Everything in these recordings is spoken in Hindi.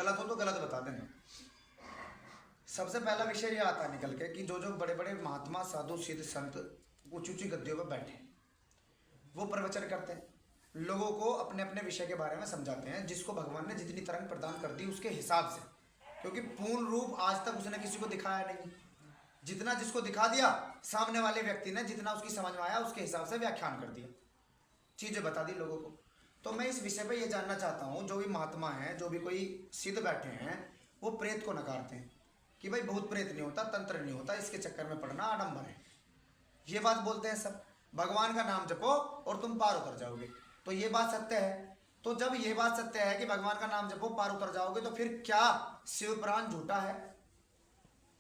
गलत हो तो गलत बता देना। सबसे पहला विषय ये आता है निकल के कि जो जो बड़े बड़े महात्मा साधु सिद्ध संत ऊंची ऊंची गद्दियों पर बैठे वो प्रवचन करते हैं, लोगों को अपने अपने विषय के बारे में समझाते हैं, जिसको भगवान ने जितनी तरंग प्रदान कर दी उसके हिसाब से, क्योंकि पूर्ण रूप आज तक उसने किसी को दिखाया नहीं। जितना जिसको दिखा दिया सामने वाले व्यक्ति ने, जितना उसकी समझ में आया उसके हिसाब से व्याख्यान कर दिया, चीज़ें बता दी लोगों को। तो मैं इस विषय पे ये जानना चाहता हूँ, जो भी महात्मा हैं, जो भी कोई सिद्ध बैठे हैं, वो प्रेत को नकारते हैं कि भाई भूत प्रेत नहीं होता, तंत्र नहीं होता, इसके चक्कर में पड़ना आडंबर है। ये बात बोलते हैं सब, भगवान का नाम जपो और तुम पार उतर जाओगे। तो ये बात सत्य है। तो जब ये बात सत्य है कि भगवान का नाम जपो पार उतर जाओगे, तो फिर क्या शिव पुराण झूठा है?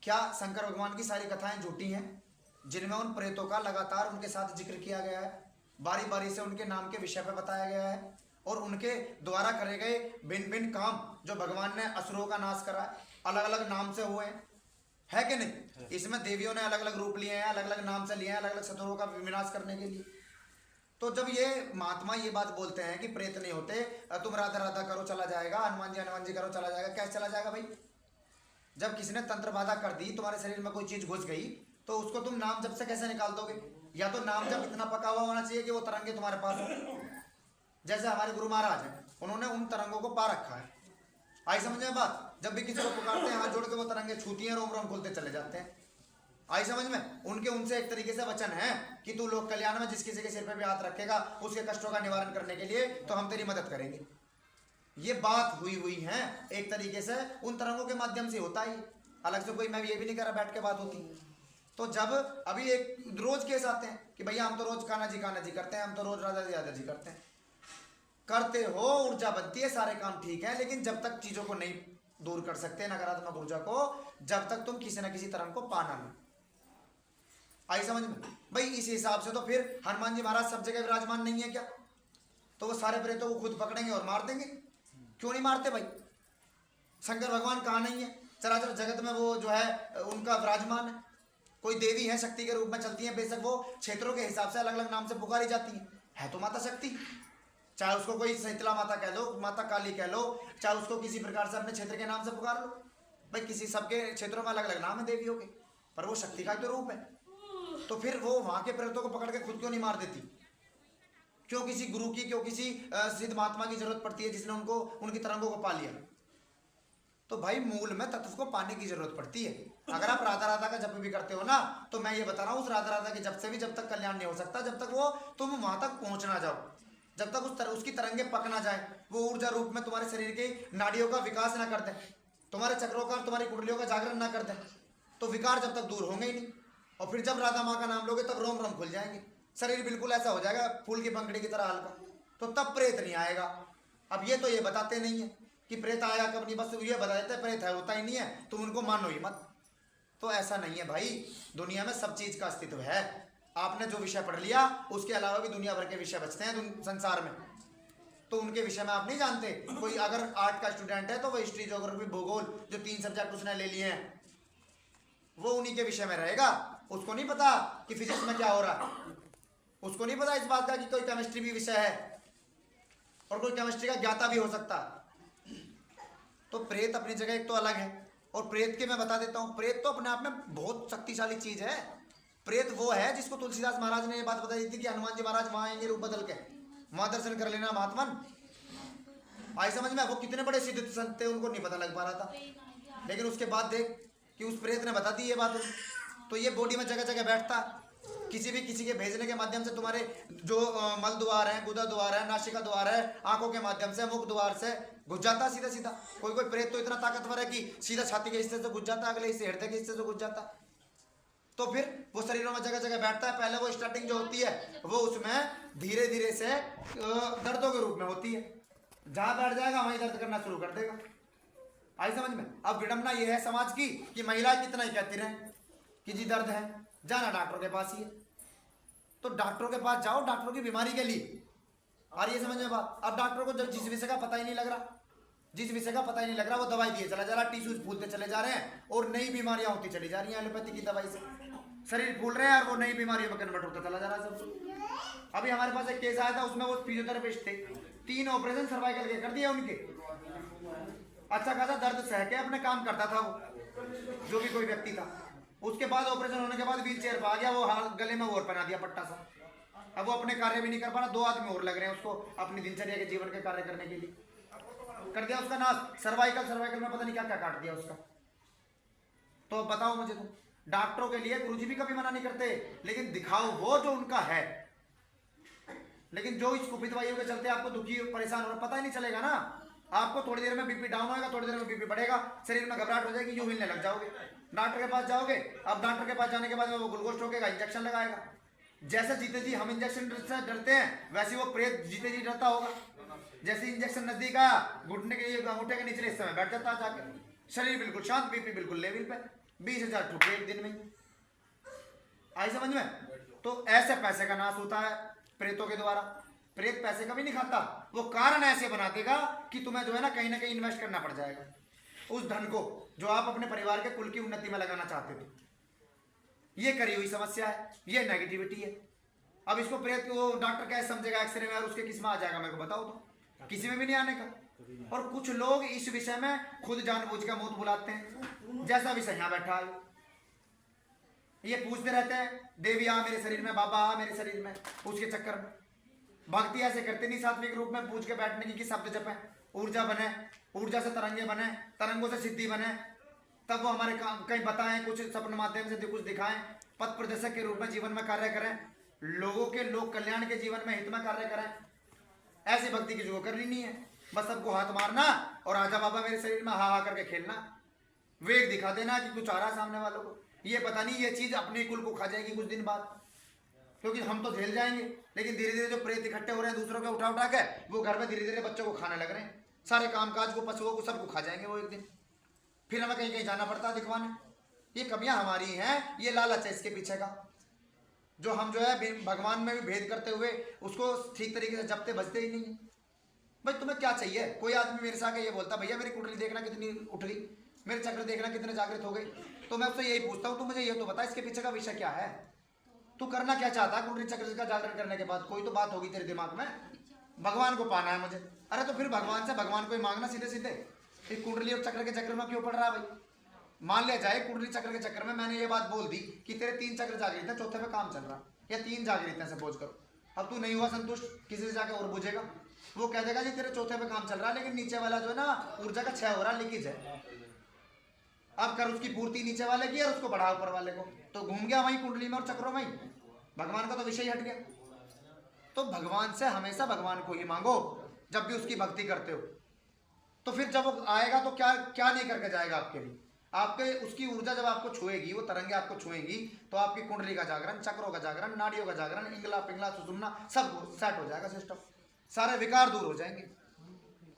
क्या शंकर भगवान की सारी कथाएं झूठी हैं, जिनमें उन प्रेतों का लगातार उनके साथ जिक्र किया गया है, बारी बारी से उनके नाम के विषय पर बताया गया है, और उनके द्वारा करे गए भिन्न भिन्न काम जो भगवान ने असुरों का नाश करा है, अलग अलग नाम से हुए है कि नहीं? इसमें देवियों ने अलग अलग रूप लिए हैं, अलग अलग नाम से लिए हैं, अलग अलग शत्रुओं का विनाश करने के लिए। तो जब ये महात्मा ये बात बोलते हैं कि प्रेत नहीं होते, तुम राधा राधा करो चला जाएगा, हनुमान जी करो चला जाएगा, कैसे चला जाएगा भाई? जब किसी ने तंत्र बाधा कर दी, तुम्हारे शरीर में कोई चीज घुस गई, तो उसको तुम नाम जप से कैसे निकाल दोगे? या तो नाम जप इतना पका हुआ होना चाहिए कि वो तरंगे तुम्हारे पास हो। जैसे हमारे गुरु महाराज हैं, उन्होंने उन तरंगों को पा रखा है। आई समझ में बात? जब भी किसी को पुकारते हैं, हाथ जोड़ के वो तरंगे छूती हैं, रोम रोम खुलते चले जाते हैं। आई समझ में? उनके उनसे एक तरीके से वचन है कि तू लोक कल्याण में जिस किसी के सिर पे भी हाथ रखेगा, उसके कष्टों का निवारण करने के लिए तो हम तेरी मदद करेंगे। ये बात हुई है एक तरीके से, उन तरंगों के माध्यम से होता ही, अलग से कोई मैं ये भी नहीं कह रहा बैठ के बात होती। तो जब अभी एक रोज केस आते हैं कि भैया हम तो रोज कान्हा जी करते हैं, हम तो रोज राधा जी करते हैं, करते हो, ऊर्जा बनती है, सारे काम ठीक है, लेकिन जब तक चीजों को नहीं दूर कर सकते नकारात्मक ऊर्जा को, जब तक तुम किसी न किसी तरंग को पाना नहीं। आई समझ में भाई? इस हिसाब से तो फिर हनुमान जी महाराज सब जगह विराजमान नहीं है क्या? तो वो सारे प्रेतों को खुद पकड़ेंगे और मार देंगे? क्यों नहीं मारते भाई? शंकर भगवान कहाँ नहीं है? चराचर जगत में वो जो है उनका विराजमान है। कोई देवी है, शक्ति के रूप में चलती है, बेशक वो क्षेत्रों के हिसाब से अलग अलग नाम से पुकारी जाती है तो माता शक्ति, चाहे उसको कोई शीतला माता कह लो, माता काली कह लो, चाहे उसको किसी प्रकार से अपने क्षेत्र के नाम से पुकार लो भाई, किसी सबके क्षेत्रों में अलग अलग नाम है देवियों के, पर वो शक्ति का ही तो रूप है। तो फिर वो वहां के प्रेतों को पकड़ के खुद क्यों नहीं मार देती? क्यों किसी गुरु की, क्यों किसी सिद्ध महात्मा की जरूरत पड़ती है जिसने उनको उनकी तरंगों को पा लिया? तो भाई मूल में तत्व को पाने की जरूरत पड़ती है। अगर आप राधा राधा का जप भी करते हो ना, तो मैं ये बता रहा हूँ उस राधा राधा के जप से भी जब तक कल्याण नहीं हो सकता, जब तक वो तुम वहां तक पहुंच ना जाओ, जब तक उसकी तरंगे पक ना जाए, वो ऊर्जा रूप में तुम्हारे शरीर के नाड़ियों का विकास ना कर दे, तुम्हारे चक्रों का, तुम्हारी कुंडलियों का जागरण ना कर दे, तो विकार जब तक दूर होंगे ही नहीं। और फिर जब राधा माँ का नाम लोगे तब रोम रोम खुल जाएंगे, शरीर बिल्कुल ऐसा हो जाएगा फूल की पंखड़ी की तरह हल्का, तो तब प्रेत नहीं आएगा। अब ये तो ये बताते नहीं है कि प्रेत आया कब नहीं, बस ये बता देते प्रेत है, होता ही नहीं है, तुम उनको मानो ही मत। तो ऐसा नहीं है भाई, दुनिया में सब चीज का अस्तित्व है। आपने जो विषय पढ़ लिया उसके अलावा भी दुनिया भर के विषय बचते हैं संसार में, तो उनके विषय में आप नहीं जानते। कोई अगर आर्ट का स्टूडेंट है तो वो हिस्ट्री, ज्योग्राफी, भूगोल, जो 3 सब्जेक्ट उसने ले लिए हैं, वो उन्हीं के विषय में रहेगा। उसको नहीं पता कि फिजिक्स में क्या हो रहा है, उसको नहीं पता इस बात का कि कोई केमिस्ट्री भी विषय है और कोई केमिस्ट्री का ज्ञाता भी हो सकता। तो प्रेत अपनी जगह एक तो अलग है, और प्रेत के मैं बता देता हूँ, प्रेत तो अपने आप में बहुत शक्तिशाली चीज है। प्रेत वो है जिसको तुलसीदास महाराज ने ये बात बताई थी कि हनुमान जी महाराज वहां आएंगे रूप बदल के, वहां दर्शन कर लेना महात्मन। आई समझ में? वो कितने बड़े सिद्ध संत थे, उनको नहीं पता लग पा रहा था, लेकिन उसके बाद देख कि उस प्रेत ने बता दी ये बात। तो ये बॉडी में जगह जगह बैठता, किसी के भेजने के माध्यम से तुम्हारे जो मल द्वार है, गुदा द्वार है, नासिका द्वार है, आंखों के माध्यम से, मुख द्वार से घुस जाता सीधा सीधा। कोई कोई प्रेत तो इतना ताकतवर है कि सीधा छाती के हिस्से से घुस जाता, अगले हिस्से हृदय के हिस्से से घुस जाता। तो फिर वो शरीरों में जगह जगह बैठता है। पहले वो स्टार्टिंग जो होती है वो उसमें धीरे धीरे से दर्दों के रूप में होती है, जहां बैठ जाएगा वहीं दर्द करना शुरू कर देगा। आई समझ में? अब विडंबना ये है समाज की कि महिलाएं कितना ही कहती रहे कि जी दर्द है, जाना डॉक्टर के पास ही है, तो डॉक्टरों के पास जाओ डॉक्टरों की बीमारी के लिए। और ये समझ में बात? अब डॉक्टर को जब जिस विषय का पता ही नहीं लग रहा, वो दवाई दिए चला जा रहा, टिश्यूज फूलते चले जा रहे हैं और नई बीमारियां होती चली जा रही हैं एलोपैथी की दवाई से, शरीर फूल रहे हैं और वो नई बीमारियों में कन्वर्ट होता चला जा रहा है सब। अभी हमारे पास एक केस आया था, उसमें वो फिजियोथेरेपिस्ट थे, 3 ऑपरेशन सर्वाइकल के कर दिए उनके, अच्छा खासा दर्द सह के अपने काम करता था वो, जो भी कोई व्यक्ति था। उसके बाद ऑपरेशन होने के बाद व्हील चेयर पर आ गया, वो गले में और पहना दिया पट्टा सा। अब वो अपने कार्य भी नहीं कर पा रहा, 2 आदमी और लग रहे हैं उसको अपनी दिनचर्या के जीवन के कार्य करने के लिए। कर दिया उसका नाश, सर्वाइकल में पता नहीं क्या क्या काट दिया उसका। तो बताओ मुझे तुम, डॉक्टरों के लिए गुरुजी भी कभी मना नहीं करते, लेकिन दिखाओ वो जो उनका है। लेकिन जो इस कुपित वायु के चलते आपको दुखी परेशान हो रहा, पता ही नहीं चलेगा ना। आपको थोड़ी देर में बीपी डाउन होगा, थोड़ी देर में बीपी बढ़ेगा, शरीर में घबराहट हो जाएगी, यूं हिलने लग जाओगे। डॉक्टर के पास जाओगे, अब डॉक्टर के पास जाने के बाद में वो ग्लूकोज ठोकेगा, इंजेक्शन लगाएगा। जैसे जीते जी हम इंजेक्शन से डरते हैं, वैसे वो प्रेत जीते जी डरता होगा। जैसे इंजेक्शन नजदीक आया, घुटने के अंगूठे के निचले हिस्से में बैठ जाता जाके, शरीर बिल्कुल शांत, बीपी बिल्कुल लेवल पे, 20,000 ठुके एक दिन में। आई समझ में? तो ऐसे पैसे का नाश होता है प्रेतों के द्वारा। प्रेत पैसे कभी नहीं खाता, वो कारण ऐसे बना देगा कि तुम्हें जो है ना कहीं इन्वेस्ट करना पड़ जाएगा उस धन को जो आप अपने परिवार के कुल की उन्नति में लगाना चाहते थे। ये करी हुई समस्या है, ये नेगेटिविटी है। अब इसको प्रेत को डॉक्टर कैसे समझेगा? एक्सरे में और उसके किस में आ जाएगा? मेरे को बताओ तो, किसी में भी नहीं आने का। और कुछ लोग इस विषय में खुद जानबूझ के मौत बुलाते हैं, जैसा विषय यहाँ बैठा है ये पूछते रहते हैं, देवी आ मेरे शरीर में, बाबा आ मेरे शरीर में, उसके चक्कर में भक्ति ऐसे करते नहीं सात्विक रूप में पूछ के बैठने की शब्द जपे, ऊर्जा बने, ऊर्जा से तरंगे बने, तरंगों से सिद्धि बने, तब वो हमारे काम कहीं बताएं, कुछ सपन माध्यम से कुछ दिखाएं, पथ प्रदर्शक के रूप में जीवन में कार्य करें, लोगों के लोक कल्याण के जीवन में हित में कार्य करें। ऐसी भक्ति की जो करनी नहीं है, बस सबको हाथ मारना और आजा बाबा मेरे शरीर में हा करके खेलना, वेग दिखा देना कि कुछ आ रहा सामने वालों को। ये पता नहीं ये चीज अपने कुल को खा जाएगी कुछ दिन बाद, क्योंकि हम तो झेल जाएंगे, लेकिन धीरे धीरे जो प्रेत इकट्ठे हो रहे हैं दूसरों के उठा के, वो घर में धीरे धीरे बच्चों को खाने लग रहे हैं, सारे कामकाज को, पशुओं को, सबको खा जाएंगे वो एक दिन। फिर हमें कहीं कहीं जाना पड़ता है दिखवाने। ये कमियां हमारी हैं, ये लालच है इसके पीछे का, जो हम जो है भगवान में भी भेद करते हुए उसको ठीक तरीके से जपते बजते ही नहीं है। भाई तुम्हें क्या चाहिए? कोई आदमी मेरे से आके ये बोलता भैया मेरी कुंडली देखना कितनी उठ गई, मेरे चक्र देखना कितने जागृत हो गए, तो मैं उससे यही पूछता हूँ तू मुझे ये तो बता इसके पीछे का विषय क्या है, तू करना क्या चाहता है कुंडली चक्र का जागरण करने के बाद? कोई तो बात होगी तेरे दिमाग में, भगवान को पाना है मुझे। अरे तो फिर भगवान से भगवान को ही मांगना सीधे सीधे, फिर कुंडली और चक्र के चक्र में क्यों पड़ रहा है भाई? मान लिया जाए कुंडली चक्र के चक्कर में मैंने ये बात बोल दी कि तेरे 3 चक्र जागृत है, चौथे पे काम चल रहा, या 3 जागृत है सपोज करो, अब तू नहीं हुआ संतुष्ट, किसी से जाकर और बुझेगा, वो कह देगा जी तेरे चौथे पे काम चल रहा है, लेकिन नीचे वाला जो है ना ऊर्जा का क्षय हो रहा है, लीकेज है, अब कर उसकी पूर्ति नीचे वाले की और उसको बढ़ा ऊपर वाले को, तो घूम गया वहीं कुंडली में और चक्रों में ही, भगवान का तो विषय ही हट गया। तो भगवान से हमेशा भगवान को ही मांगो जब भी उसकी भक्ति करते हो, तो फिर जब वो आएगा तो क्या क्या नहीं करके जाएगा आपके लिए। आपके उसकी ऊर्जा जब आपको छुएगी, वो तरंगे आपको छुएंगी, तो आपकी कुंडली का जागरण, चक्रों का जागरण, नाड़ियों का जागरण, इंगला पिंगला सुषुम्ना सब सेट हो जाएगा सिस्टम, सारे विकार दूर हो जाएंगे,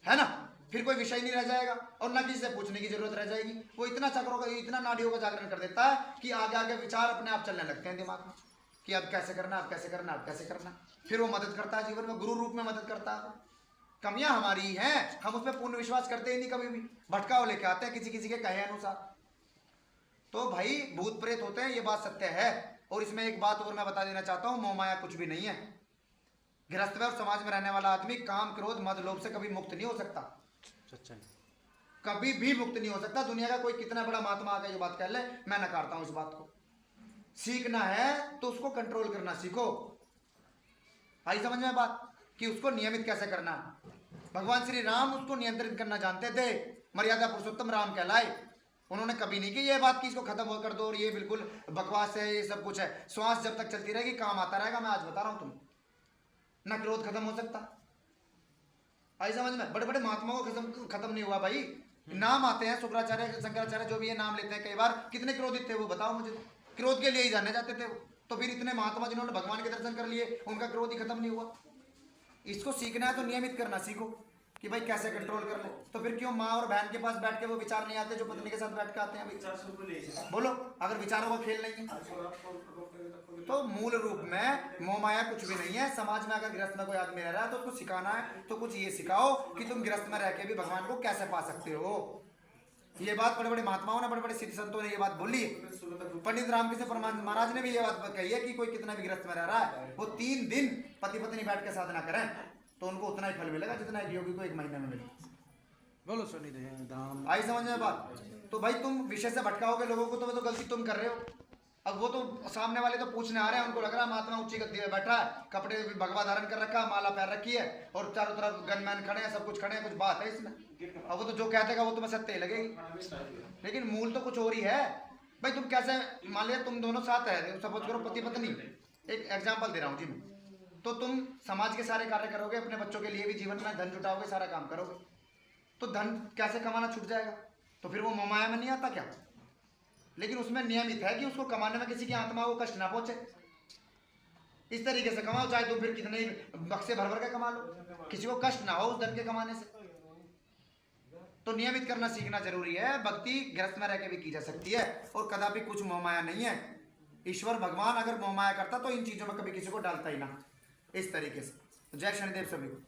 है ना? फिर कोई विषय नहीं रह जाएगा और ना किसी से पूछने की जरूरत रह जाएगी। वो इतना चक्रों का, इतना नाड़ियों का जागरण कर देता है कि आगे आगे विचार अपने आप चलने लगते हैं दिमाग में कि अब कैसे करना, अब कैसे करना, अब कैसे करना। फिर वो मदद करता है जीवन में, गुरु रूप में मदद करता है। कमियां हमारी हैं, हम उस पर पूर्ण विश्वास करते ही नहीं, कभी भी भटकाव लेके आते हैं किसी किसी के कहे अनुसार। तो भाई भूत प्रेत होते हैं, ये बात सत्य है। और इसमें एक बात और मैं बता देना चाहता हूँ, मोह माया कुछ भी नहीं है। गृहस्थ में और समाज में रहने वाला आदमी काम, क्रोध, मद, लोभ से कभी मुक्त नहीं हो सकता, कभी भी मुक्त नहीं हो सकता। दुनिया का कोई कितना बड़ा महात्मा आकर ये बात कह ले, मैं नकारता हूं इस बात को। सीखना है तो उसको कंट्रोल करना सीखो। आई समझ में बात कि उसको नियमित कैसे करना। भगवान श्री राम उसको नियंत्रित करना जानते थे, मर्यादा पुरुषोत्तम राम कहलाए। उन्होंने कभी नहीं की ये बात कि इसको खत्म कर दो और ये बिल्कुल बकवास है, ये सब कुछ है। श्वास जब तक चलती रहेगी काम आता रहेगा। मैं आज बता रहा हूं तुम्हें, ना क्रोध खत्म हो सकता। आई समझ में? बड़े बड़े महात्माओं को खत्म नहीं हुआ भाई। नाम आते हैं, शुक्राचार्य, शंकराचार्य, जो भी ये नाम लेते हैं कई बार, कितने क्रोधित थे वो बताओ मुझे। क्रोध के लिए ही जाने जाते थे वो। तो फिर इतने महात्मा जिन्होंने भगवान के दर्शन कर लिए, उनका क्रोध ही खत्म नहीं हुआ। इसको सीखना है तो नियमित करना सीखो कि भाई कैसे कंट्रोल कर ले। तो फिर क्यों माँ और बहन के पास बैठ के वो विचार नहीं आते जो पत्नी के साथ बैठ के आते हैं भाई? बोलो, अगर विचारों का खेल नहीं है तो मूल रूप में मोह माया कुछ भी नहीं है। समाज में अगर गृहस्थ में कोई आदमी रह रहा है तो उसको सिखाना है तो कुछ ये सिखाओ कि तुम गृहस्थ में रह के भी भगवान को कैसे पा सकते हो। ये बात बड़े बड़े महात्माओं ने, बड़े बड़े सिद्ध संतों ने ये बात बोली। पंडित रामकृष्ण परमहंस महाराज ने भी ये बात कही है कि कोई कितना भी गृहस्थ में रह रहा है, वो 3 दिन पति पत्नी बैठ के साधना करें तो उनको उतना ही फल मिलेगा जितना एक योगी को 1 महीने में मिलेगा। बोलो शनिदेव धाम। आई समझ में बात? तो भाई तुम विषय से भटकाओगे लोगों को तो गलती तुम कर रहे हो। अब वो तो सामने वाले तो पूछने आ रहे हैं, उनको लग रहा है महात्मा ऊंची गद्दी में बैठा है, कपड़े भी भगवा धारण कर रखा है, माला पैर रखी है और चारों तरफ गनमैन खड़े हैं, सब कुछ खड़े हैं, कुछ बात है इसमें। अब वो तो जो कहते वो तुम्हें सत्य लगेगी, लेकिन मूल तो कुछ और ही है। भाई तुम कैसे, मान लिया तुम दोनों साथ है, सपोज करो पति पत्नी, एक एग्जाम्पल दे रहा हूँ जी मैं, तो तुम समाज के सारे कार्य करोगे, अपने बच्चों के लिए भी जीवन में धन जुटाओगे, सारा काम करोगे, तो धन कैसे कमाना छूट जाएगा? तो फिर वो मोहमाया में नहीं आता क्या? लेकिन उसमें नियमित है कि उसको कमाने में किसी की आत्मा को कष्ट ना पहुंचे। इस तरीके से कमाओ, चाहे तुम फिर कितने बक्से भर भर के कमा लो, किसी को कष्ट ना हो उस धन के कमाने से। तो नियमित करना सीखना जरूरी है। भक्ति गृहस्थ में रह के भी की जा सकती है और कदापि कुछ मोहमाया नहीं है। ईश्वर भगवान अगर मोहमाया करता तो इन चीजों में कभी किसी को डालता ही ना। इस तरीके से जय शनिदेव सभी को।